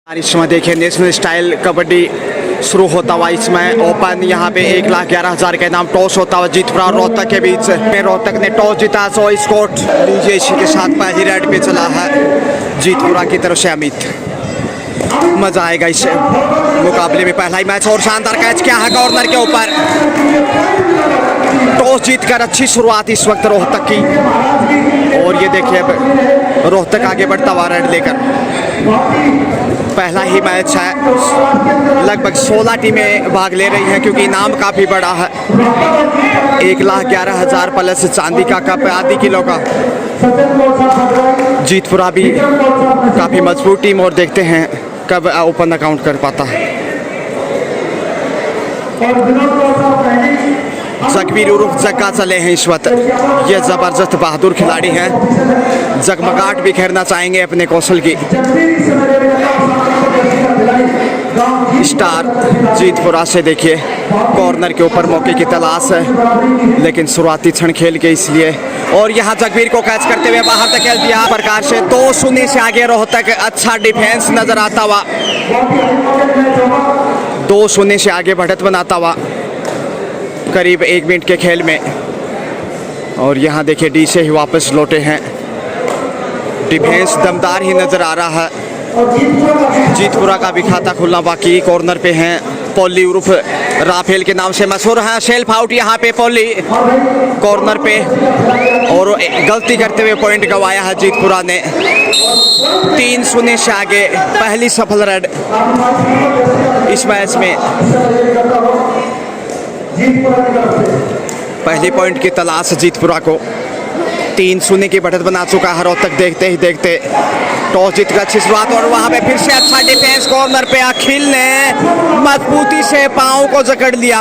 इसमें देखिए national style kabaddi शुरू होता हुआ। इसमें ओपन यहाँ पे 1,11,000 के नाम टॉस होता हुआ जीतपुरा और रोहतक के बीच में। रोहतक ने टॉस जीता, सो स्कोर लीजिए। इसी के साथ पहली रेड पे चला है जीतपुरा की तरफ से अमित। मजा आएगा इस मुकाबले में। पहला ही मैच और शानदार कैच किया है कॉर्नर के ऊपर। टॉस जीतकर अच्छी शुरुआत इस वक्त रोहतक की। और ये देखिए अब रोहतक आगे बढ़ता हुआ रेड लेकर। पहला ही मैच है, लगभग 16 टीमें भाग ले रही हैं क्योंकि इनाम काफ़ी बड़ा है। 1,11,000 प्लस चांदी का कप आधी किलो का। जीतपुरा भी काफ़ी मजबूत टीम और देखते हैं कब ओपन अकाउंट कर पाता है। जगवीर उर्फ जग्गा चले हैं इस वक्त। ये ज़बरदस्त बहादुर खिलाड़ी हैं, जगमगाहट बिखेरना चाहेंगे अपने कौशल की। स्टार जीतपुरा से देखिए कॉर्नर के ऊपर मौके की तलाश है, लेकिन शुरुआती क्षण खेल के इसलिए। और यहाँ जगवीर को कैच करते हुए बाहर धकेल दिया। प्रकार से 2-0 से आगे रोहतक। अच्छा डिफेंस नजर आता हुआ, 2-0 से आगे बढ़त बनाता हुआ करीब 1 मिनट के खेल में। और यहाँ देखिए डी से ही वापस लौटे हैं। डिफेंस दमदार ही नजर आ रहा है। जीतपुरा का भी खाता खुलना बाकी। कॉर्नर पे हैं पोली उर्फ राफेल के नाम से मशहूर हैं। सेल्फ आउट यहाँ पे पोली कॉर्नर पे, और गलती करते हुए पॉइंट गंवाया है जीतपुरा ने। 3-0 से आगे। पहली सफल रेड इस मैच में। पहली पॉइंट की तलाश जीतपुरा को। 3-0 की बढ़त बना चुका है रोहतक। देखते ही देखते टॉस जीतकर अच्छी शुरुआत, और वहां पे फिर से अच्छा डिफेंस। कॉर्नर पे अखिल ने मजबूती से पांव को जकड़ लिया,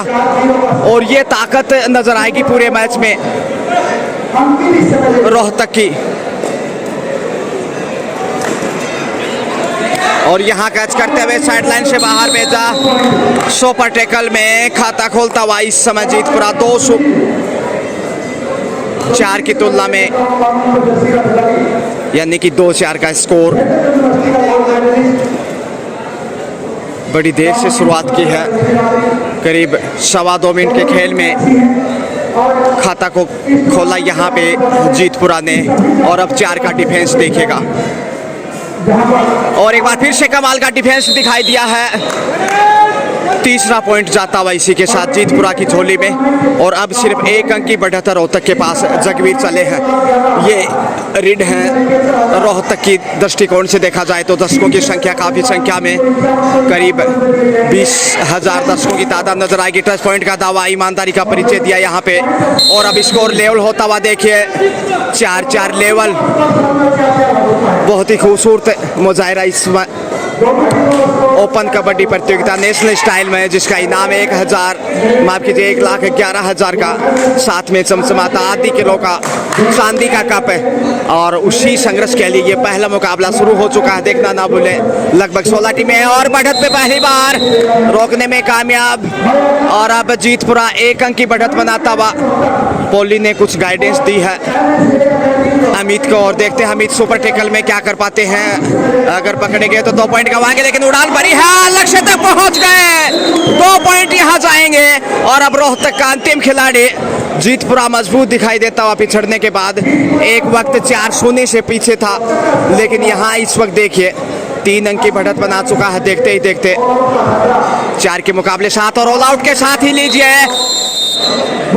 और ये ताकत नजर आएगी पूरे मैच में रोहतक की। और यहाँ कैच करते हुए साइडलाइन से बाहर भेजा। सुपर टैकल में खाता खोलता हुआ इस समय जीतपुरा। 2-4 की तुलना में, यानी कि 2-4 का स्कोर। बड़ी देर से शुरुआत की है, करीब 2.25 मिनट के खेल में खाता को खोला यहाँ पे जीतपुरा ने। और अब 4 का डिफेंस देखेगा, और एक बार फिर से कमाल का डिफेंस दिखाई दिया है। तीसरा पॉइंट जाता हुआ इसी के साथ जीतपुरा की झोली में। और अब सिर्फ 1 अंक की बढ़त है रोहतक के पास। जगवीर चले हैं, ये रीड हैं रोहतक की दृष्टिकोण से देखा जाए तो। दर्शकों की संख्या काफ़ी संख्या में, करीब 20,000 दर्शकों की तादाद नजर आएगी। टच पॉइंट का दावा, ईमानदारी का परिचय दिया यहाँ पे। और अब स्कोर लेवल होता हुआ देखिए, 4-4 लेवल। बहुत ही खूबसूरत मुजाहिरा इस ओपन कबड्डी प्रतियोगिता नेशनल स्टाइल में, जिसका इनाम 1,000, माफ कीजिए 1,11,000 का, साथ में चमचमाता आधी किलो का चांदी का कप है। और उसी संघर्ष के लिए ये पहला मुकाबला शुरू हो चुका है, देखना ना भूलें। लगभग 16 टीमें हैं और बढ़त पे पहली बार रोकने में कामयाब। और अब जीतपुरा 1 अंक की बढ़त बनाता हुआ। पोली ने कुछ गाइडेंस दी है अमित को, और देखते हैं अमित सुपर टैकल में क्या कर पाते हैं। अगर पकड़े गए तो 2 पॉइंट गंवाएंगे, लेकिन उड़ान भरी है, लक्ष्य तक पहुंच गए। 2 पॉइंट यहां जाएंगे। और अब रोहतक का अंतिम खिलाड़ी जीतपुरा मजबूत दिखाई देता हुआ पिछड़ने के बाद। एक वक्त 4-0 से पीछे था, लेकिन यहाँ इस वक्त देखिए 3 अंक की बढ़त बना चुका है। देखते ही देखते 4 के मुकाबले 7, और ऑल आउट के साथ ही लीजिए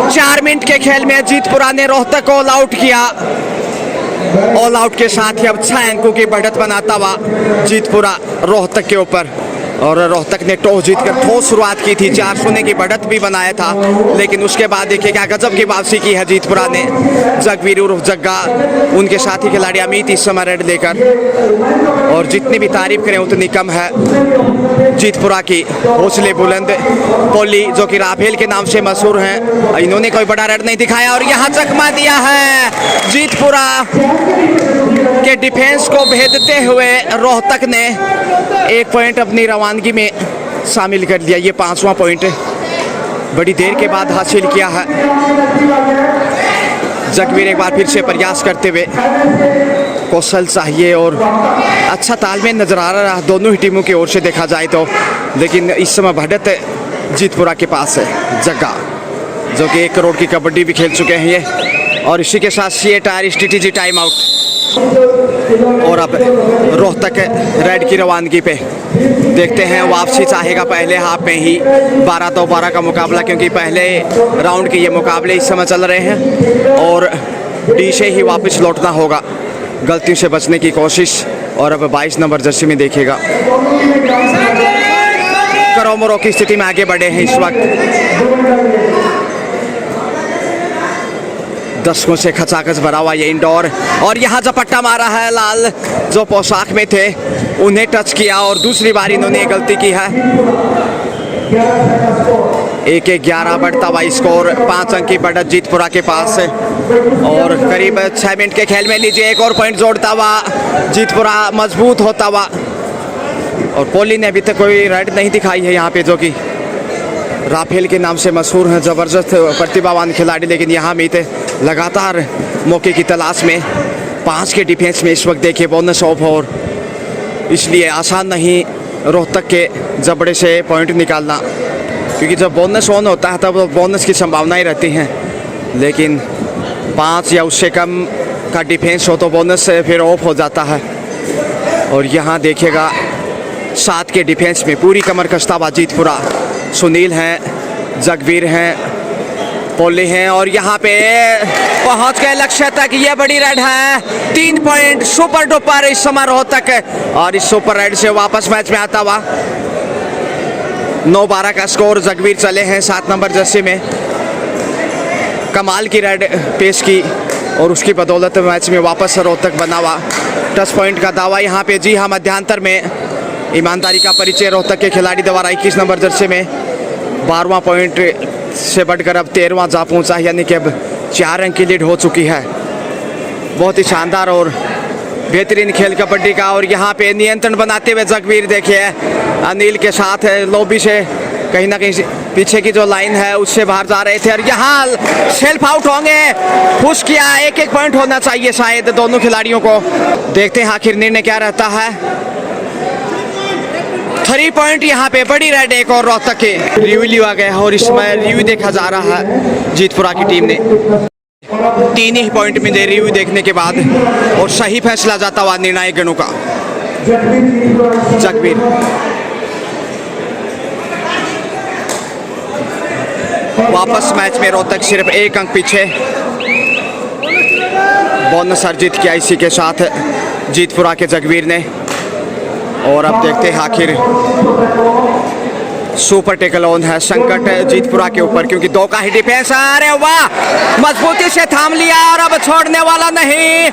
4 मिनट के खेल में जीतपुरा ने रोहतक को ऑल आउट किया। ऑल आउट के साथ ही अब 6 अंकों की बढ़त बनाता हुआ जीतपुरा रोहतक के ऊपर। और रोहतक ने टॉस जीतकर ठोस शुरुआत की थी, 4-0 की बढ़त भी बनाया था, लेकिन उसके बाद देखिए क्या गजब की वापसी की है जीतपुरा ने। जगवीर उर्फ जग्गा, उनके साथी खिलाड़ी अमित इस समय रेड लेकर। और जितनी भी तारीफ करें उतनी कम है जीतपुरा की। हौसले बुलंद पोली, जो कि राफेल के नाम से मशहूर हैं, इन्होंने कोई बड़ा रेड नहीं दिखाया। और यहाँ चकमा दिया है जीतपुरा के डिफेंस को भेदते हुए। रोहतक ने 1 पॉइंट अपनी रवानगी में शामिल कर लिया। ये 5वां पॉइंट बड़ी देर के बाद हासिल किया है। जगवीर एक बार फिर से प्रयास करते हुए कौशल चाहिए और अच्छा तालमेल नज़र आ रहा है दोनों ही टीमों की ओर से देखा जाए तो। लेकिन इस समय बढ़त जीतपुरा के पास है जग्गा, जो कि 1 करोड़ की कबड्डी भी खेल चुके हैं ये। और इसी के साथ CA tyre strategy time out. और अब रोहतक रेड की रवानगी पे देखते हैं वापसी चाहेगा पहले हाफ में ही 12-12 का मुकाबला, क्योंकि पहले राउंड के ये मुकाबले इस समय चल रहे हैं और डी से ही वापस लौटना होगा, गलतियों से बचने की कोशिश। और अब 22 नंबर जर्सी में देखिएगा करोमोरो की स्थिति में आगे बढ़े हैं इस वक्त। दर्शकों से खचाखच भरा हुआ ये इंडोर, और यहाँ झपट्टा मारा है लाल जो पोशाक में थे उन्हें टच किया और दूसरी बार इन्होंने गलती की है। 1-11 बढ़ता हुआ स्कोर, 5 अंक की बढ़त जीतपुरा के पास है। और करीब 6 मिनट के खेल में लीजिए एक और पॉइंट जोड़ता हुआ जीतपुरा मजबूत होता हुआ। और पोली ने अभी तक कोई रेड नहीं दिखाई है यहाँ पे, जो कि राफेल के नाम से मशहूर हैं, ज़बरदस्त प्रतिभावान खिलाड़ी। लेकिन यहाँ मीत लगातार मौके की तलाश में 5 के डिफेंस में इस वक्त देखिए बोनस ऑफ, और इसलिए आसान नहीं रोहतक के जबड़े से पॉइंट निकालना, क्योंकि जब बोनस ऑन होता है तब बोनस की संभावनाएं रहती हैं। लेकिन 5 या उससे कम का डिफेंस हो तो बोनस से फिर ऑफ हो जाता है। और यहाँ देखिएगा 7 के डिफेंस में पूरी कमर कश्ता हुआ जीतपुरा। सुनील हैं, जगवीर हैं, पोली हैं, और यहाँ पे पहुँच गए लक्ष्य तक। ये बड़ी रेड है, 3 पॉइंट सुपर डुपर इस समय रोहतक है। और इस सुपर रेड से वापस मैच में आता हुआ 9-12 का स्कोर। जगवीर चले हैं 7 नंबर जर्सी में, कमाल की रेड पेश की और उसकी बदौलत मैच में वापस रोहतक बना हुआ। टच पॉइंट का दावा यहाँ पे, जी हाँ, मध्यांतर में ईमानदारी का परिचय रोहतक के खिलाड़ी द्वारा 21 नंबर जर्सी में 12वां पॉइंट से बढ़कर अब 13वां जा पहुंचा, यानी कि अब 4 अंक की लीड हो चुकी है। बहुत ही शानदार और बेहतरीन खेल कबड्डी का। और यहाँ पे नियंत्रण बनाते हुए जगवीर देखिए अनिल के साथ लॉबी से कहीं ना कहीं पीछे की जो लाइन है उससे बाहर जा रहे थे, और यहाँ सेल्फ आउट होंगे। पुश किया, 1-1 पॉइंट होना चाहिए शायद दोनों खिलाड़ियों को। देखते हैं आखिर निर्णय क्या रहता है। 3 पॉइंट यहाँ पे, बड़ी रेड एक और रोहतक के रिव्यू लिया गया है, और इसमें रिव्यू देखा जा रहा है जीतपुरा की टीम ने 3 ही पॉइंट में दे रिव्यू देखने के बाद, और सही फैसला जाता हुआ निर्णायक गणों का। जगवीर वापस मैच में रोहतक सिर्फ 1 अंक पीछे, बोनस अर्जित किया इसी के साथ जीतपुरा के जगवीर ने। और अब देखते हैं आखिर सुपर टेकल ऑन है संकट जीतपुरा के ऊपर, क्योंकि 2 का ही डिफेंस। अरे वाह, मजबूती से थाम लिया और अब छोड़ने वाला नहीं।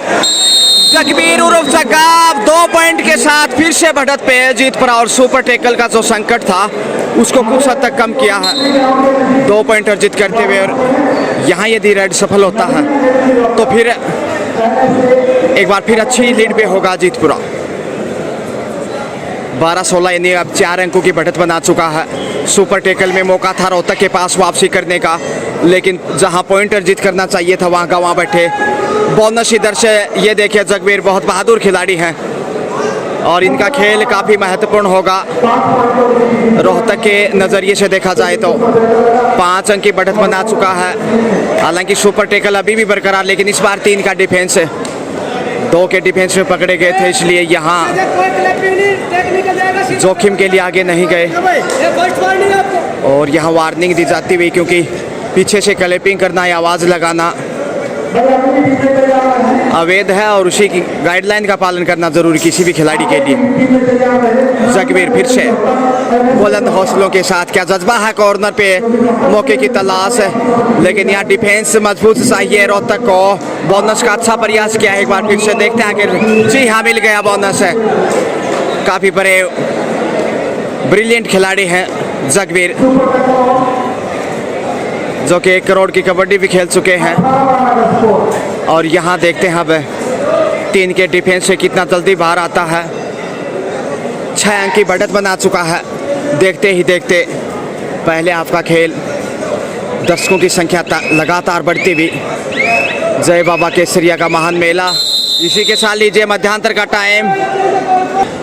जगवीर उर्फ जग्गा 2 पॉइंट के साथ फिर से बढ़त पे है जीतपुरा, और सुपर टेकल का जो संकट था उसको कुछ हद तक कम किया है 2 पॉइंट अर्जित करते हुए। और यहाँ यदि रेड सफल होता है तो फिर एक बार फिर अच्छी लीड पे होगा जीतपुरा। 12-16 यानी अब 4 अंकों की बढ़त बना चुका है। सुपर टेकल में मौका था रोहतक के पास वापसी करने का, लेकिन जहां पॉइंट अर्जित करना चाहिए था वहां गंवा बैठे। बोनस इधर से ये देखिए, जगवीर बहुत बहादुर खिलाड़ी हैं और इनका खेल काफ़ी महत्वपूर्ण होगा रोहतक के नज़रिए से देखा जाए तो। 5 अंक की बढ़त बना चुका है, हालांकि सुपर टेकल अभी भी बरकरार, लेकिन इस बार 3 का डिफेंस है। 2 के डिफेंस में पकड़े गए थे, इसलिए यहाँ जोखिम के लिए आगे नहीं गए। और यहाँ वार्निंग दी जाती हुई, क्योंकि पीछे से क्लैपिंग करना या आवाज़ लगाना अवैध है और उसी की गाइडलाइन का पालन करना जरूरी किसी भी खिलाड़ी के लिए। जगवीर फिर से बुलंद हौसलों के साथ, क्या जज्बा है कॉर्नर पे मौके की तलाश है, लेकिन यहाँ डिफेंस मजबूत चाहिए रोहतक को। बोनस का अच्छा प्रयास किया है, एक बार फिर से देखते हैं आखिर। जी हाँ, मिल गया बोनस है। काफ़ी बड़े ब्रिलियंट खिलाड़ी हैं जगवीर, जो कि 1 करोड़ की कबड्डी भी खेल चुके हैं। और यहाँ देखते हैं अब 3 के डिफेंस से कितना जल्दी बाहर आता है। 6 अंक की बढ़त बना चुका है। देखते ही देखते पहले आपका खेल, दर्शकों की संख्या लगातार बढ़ती हुई। जय बाबा केसरिया का महान मेला इसी के साथ लीजिए मध्यांतर का टाइम।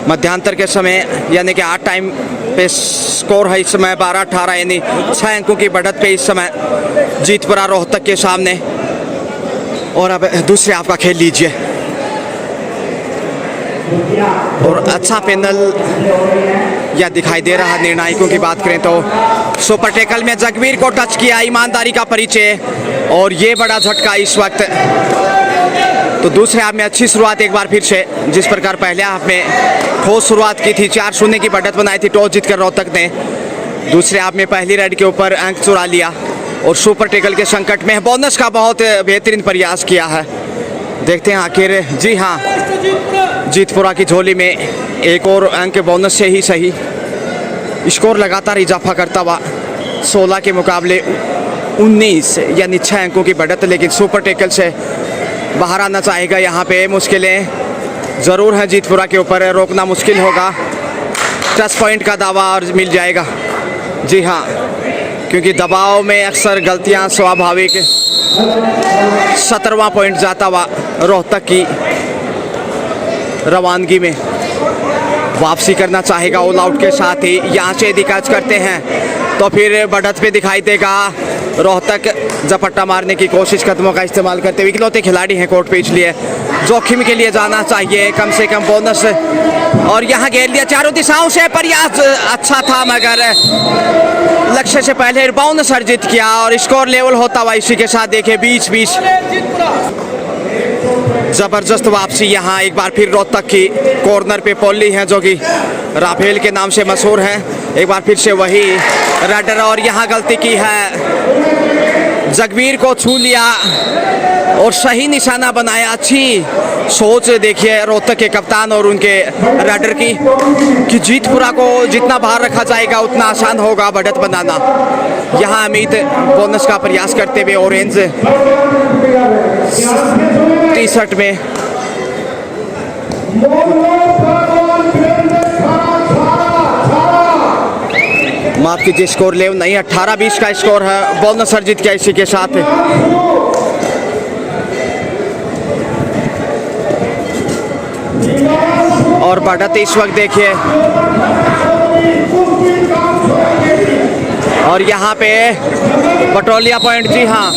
मध्यांतर के समय यानी कि 8 टाइम पे स्कोर है इस समय 12-18 यानी 6 अंकों की बढ़त पे इस समय जीतपुरा रोहतक के सामने। और अब दूसरे आपका खेल लीजिए और अच्छा पैनल या दिखाई दे रहा। निर्णायकों की बात करें तो सुपर टैकल में जगवीर को टच किया, ईमानदारी का परिचय और ये बड़ा झटका इस वक्त। तो दूसरे हाफ में अच्छी शुरुआत एक बार फिर से, जिस प्रकार पहले हाफ में ठोस शुरुआत की थी, 4-0 की बढ़त बनाई थी टॉस जीतकर रोहतक ने। दूसरे हाफ में पहली रेड के ऊपर अंक चुरा लिया और सुपर टैकल के संकट में बोनस का बहुत बेहतरीन प्रयास किया है। देखते हैं आखिर। जी हाँ, जीतपुरा की झोली में एक और अंक बोनस से ही सही। स्कोर लगातार इजाफा करता हुआ 16 के मुकाबले 19 यानी 6 अंकों की बढ़त। लेकिन सुपर टैकल से बाहर आना चाहेगा। यहाँ पे मुश्किलें ज़रूर हैं जीतपुरा के ऊपर, रोकना मुश्किल होगा। 10 पॉइंट का दावा और मिल जाएगा। जी हाँ, क्योंकि दबाव में अक्सर गलतियाँ स्वाभाविक। 17वां पॉइंट जाता हुआ रोहतक की रवानगी में वापसी करना चाहेगा ऑल आउट के साथ ही। यहाँ से यदि कैच करते हैं तो फिर बढ़त पे दिखाई देगा। रोहतक झपट्टा मारने की कोशिश, कदमों का इस्तेमाल करते हुए। इकलौते खिलाड़ी हैं कोर्ट पे, इसलिए जोखिम के लिए जाना चाहिए, कम से कम बोनस। और यहाँ घेर लिया चारों दिशाओं से, प्रयास अच्छा था मगर लक्ष्य से पहले रिबाउंड सर्जित किया और स्कोर लेवल होता हुआ इसी के साथ देखे 20-20। जबरदस्त वापसी यहाँ एक बार फिर रोहतक की। कॉर्नर पे पोली हैं जो कि राफेल के नाम से मशहूर हैं। एक बार फिर से वही राइडर और यहाँ गलती की है। जगवीर को छू लिया और सही निशाना बनाया। अच्छी सोच देखिए रोहतक के कप्तान और उनके राइडर की कि जीतपुरा को जितना बाहर रखा जाएगा उतना आसान होगा बढ़त बनाना। यहाँ अमित बोनस का प्रयास करते हुए ऑरेंज टी-शर्ट में। माफ कीजिए, स्कोर लेव नहीं, 18-20 का स्कोर है। बोनस सर्जित किया इसी के साथ। और बढ़त इस वक्त देखिए। और यहाँ पे पटोलिया पॉइंट, जी हाँ,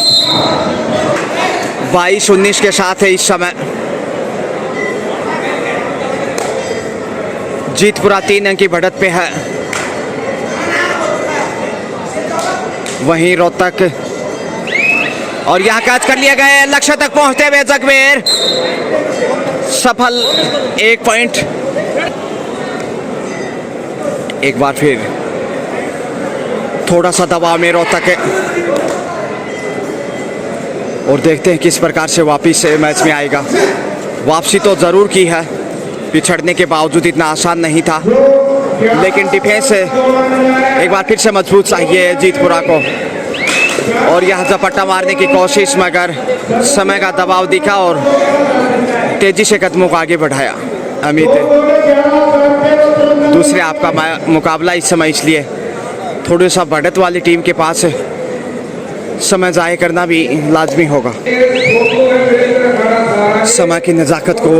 22-19 के साथ है इस समय। जीतपुरा 3 अंक की बढ़त पे है। वहीं रोहतक, और यहाँ कैच कर लिया गया। लक्ष्य तक पहुंचते हुए जगवीर सफल, 1 पॉइंट। एक बार फिर थोड़ा सा दबाव में रोहतक है और देखते हैं किस प्रकार से वापस मैच में आएगा। वापसी तो ज़रूर की है, पिछड़ने के बावजूद इतना आसान नहीं था। लेकिन डिफेंस एक बार फिर से मजबूत चाहिए जीतपुरा को। और यहाँ झपट्टा मारने की कोशिश, मगर समय का दबाव दिखा और तेजी से कदमों को आगे बढ़ाया अमित। दूसरे आपका मुकाबला इस समय इसलिए थोड़ी सा बढ़त वाली टीम के पास समय ज़ाय करना भी लाजमी होगा। समय की नज़ाकत को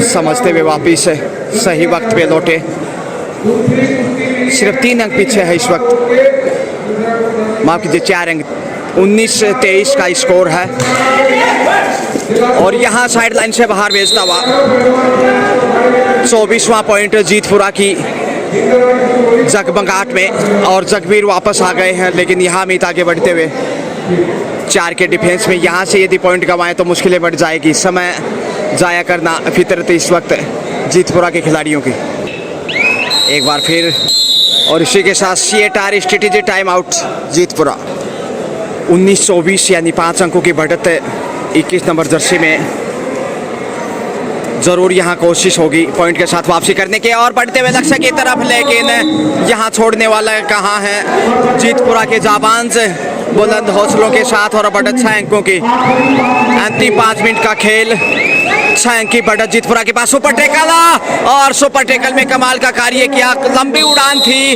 समझते हुए वापिस सही वक्त पे लौटे। सिर्फ 3 अंक पीछे है इस वक्त, माफ कीजिए 4 अंक। 19-23 का स्कोर है। और यहाँ साइड लाइन से बाहर भेजता हुआ 24वां पॉइंट जीतपुरा की जगमगाहट में। और जगवीर वापस आ गए हैं, लेकिन यहाँ अमित आगे बढ़ते हुए 4 के डिफेंस में। यहाँ से यदि पॉइंट गंवाएं तो मुश्किलें बढ़ जाएगी। समय जाया करना फितरत इस वक्त जीतपुरा के खिलाड़ियों की। एक बार फिर, और इसी के साथ CATR strategy time out Jeetpura. 19-24 यानी 5 अंकों की बढ़त 21 नंबर जर्सी में। जरूर यहाँ कोशिश होगी पॉइंट के साथ वापसी करने की और बढ़ते हुए लक्ष्य की तरफ, लेकिन यहाँ छोड़ने वाला कहाँ है। जीतपुरा के जाबांज बुलंद हौसलों के साथ और बढ़त 6 अंकों की। अंतिम 5 मिनट का खेल, 6 अंक की बढ़त जीतपुरा के पास। सुपर टैकल, और सुपर टैकल में कमाल का कार्य किया। लंबी उड़ान थी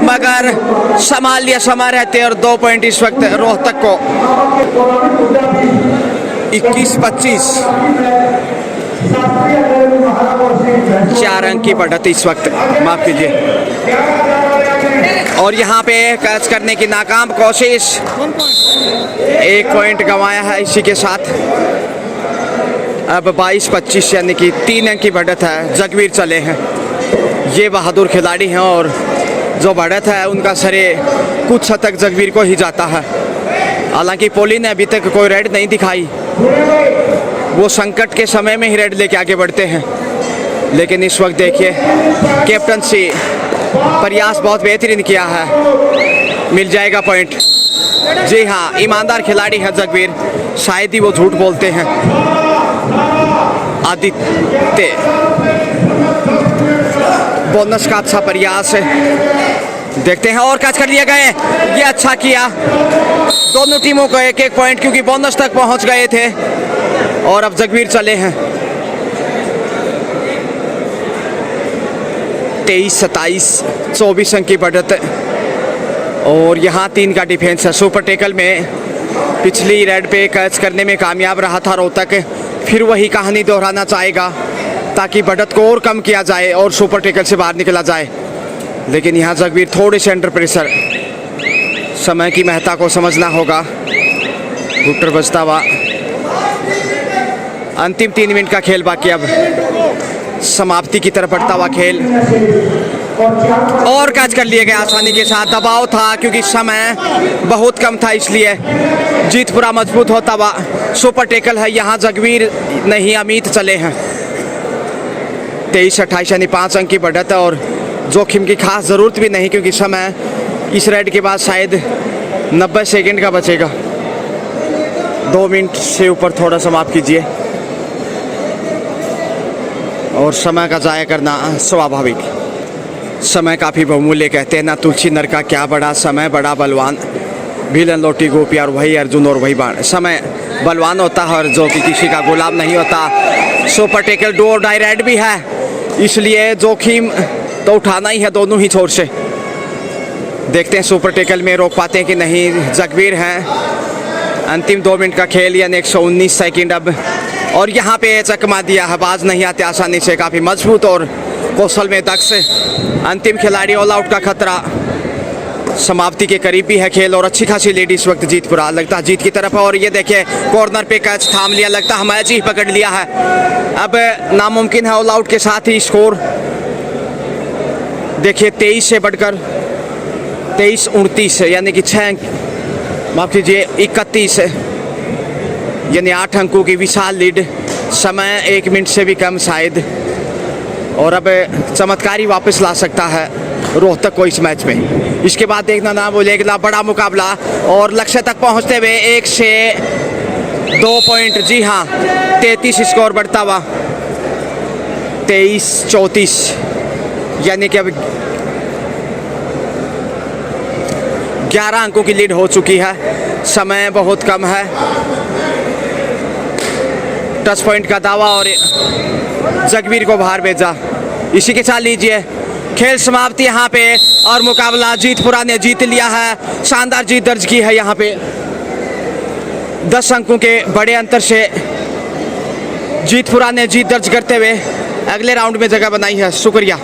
मगर संभाल लिया समय रहते। और 2 पॉइंट इस वक्त रोहतक को। 21-25 4 अंक की बढ़त इस वक्त, माफ कीजिए। और यहाँ पे कैच करने की नाकाम कोशिश, 1 पॉइंट गंवाया है इसी के साथ। अब 22-25 यानी कि 3 अंक की बढ़त है। जगवीर चले हैं, ये बहादुर खिलाड़ी हैं और जो बढ़त है उनका सरे कुछ हद तक जगवीर को ही जाता है। हालांकि पोली ने अभी तक कोई रेड नहीं दिखाई, वो संकट के समय में ही रेड लेके आगे बढ़ते हैं। लेकिन इस वक्त देखिए कैप्टनसी प्रयास बहुत बेहतरीन किया है, मिल जाएगा पॉइंट। जी हाँ, ईमानदार खिलाड़ी है जगवीर, शायद ही वो झूठ बोलते हैं। आदित्य बोनस का अच्छा प्रयास है, देखते हैं। और कैच कर लिया गए, ये अच्छा किया। दोनों टीमों को 1-1 पॉइंट, क्योंकि बोनस तक पहुंच गए थे। और अब जगवीर चले हैं। 23-27, 24 अंक की बढ़त। और यहाँ 3 का डिफेंस है। सुपर टेकल में पिछली रेड पे कैच करने में कामयाब रहा था रोहतक, फिर वही कहानी दोहराना चाहेगा ताकि बढ़त को और कम किया जाए और सुपर टेकल से बाहर निकला जाए। लेकिन यहाँ जगवीर थोड़े से अंडर प्रेशर, समय की महत्ता को समझना होगा। गुटर बजता हुआ, अंतिम 3 मिनट का खेल बाकी, अब समाप्ति की तरफ बढ़ता हुआ खेल। और कैच कर लिया गया आसानी के साथ। दबाव था क्योंकि समय बहुत कम था, इसलिए जीत पूरा मजबूत होता हुआ। सुपर टेकल है यहाँ, जगवीर नहीं अमित चले हैं। 23-28 यानी 5 अंक की बढ़त है और जोखिम की खास ज़रूरत भी नहीं, क्योंकि समय इस रेड के बाद शायद 90 सेकंड का बचेगा। 2 मिनट से ऊपर थोड़ा सा माफ कीजिए। और समय का ज़ाया करना स्वाभाविक, समय काफ़ी बहुमूल्य कहते हैं ना। तुलसी नर का क्या बड़ा, समय बड़ा बलवान। भीलन लोटी गोपी और वही अर्जुन और वही बाण। समय बलवान होता है और जो कि किसी का गुलाम नहीं होता। सुपर टेकल डू और डाई रेड भी है, इसलिए जोखिम तो उठाना ही है दोनों ही छोर से। देखते हैं सुपर टेकल में रोक पाते हैं कि नहीं। जगवीर हैं। अंतिम 2 मिनट का खेल यानी 119 सेकंड अब। और यहाँ पे चकमा दिया है, बाज नहीं आते आसानी से। काफ़ी मजबूत और कौशल में दक्ष अंतिम खिलाड़ी। ऑल आउट का खतरा, समाप्ति के करीब भी है खेल। और अच्छी खासी लीड इस वक्त जीतपुरा, लगता है जीत की तरफ है। और ये देखिए कॉर्नर पे कैच थाम लिया, लगता है मैच ही पकड़ लिया है। अब नामुमकिन है ऑल आउट के साथ ही स्कोर देखिए 23 से बढ़कर 23-29 यानी कि 6 माफ कीजिए 31 यानी 8 अंकों की विशाल लीड। समय 1 मिनट से भी कम शायद। और अब चमत्कारी वापस ला सकता है रोहतक को इस मैच में। इसके बाद देखना ना बोलेगा, बड़ा मुकाबला और लक्ष्य तक पहुंचते हुए 1 से 2 पॉइंट। जी हाँ, 33 स्कोर बढ़ता हुआ 23-34 यानी कि अब 11 अंकों की लीड हो चुकी है। समय बहुत कम है। टच पॉइंट का दावा और जगवीर को बाहर भेजा। इसी के साथ लीजिए खेल समाप्ति यहाँ पे। और मुकाबला जीतपुरा ने जीत लिया है, शानदार जीत दर्ज की है यहाँ पे। 10 अंकों के बड़े अंतर से जीतपुरा ने जीत दर्ज करते हुए अगले राउंड में जगह बनाई है। शुक्रिया।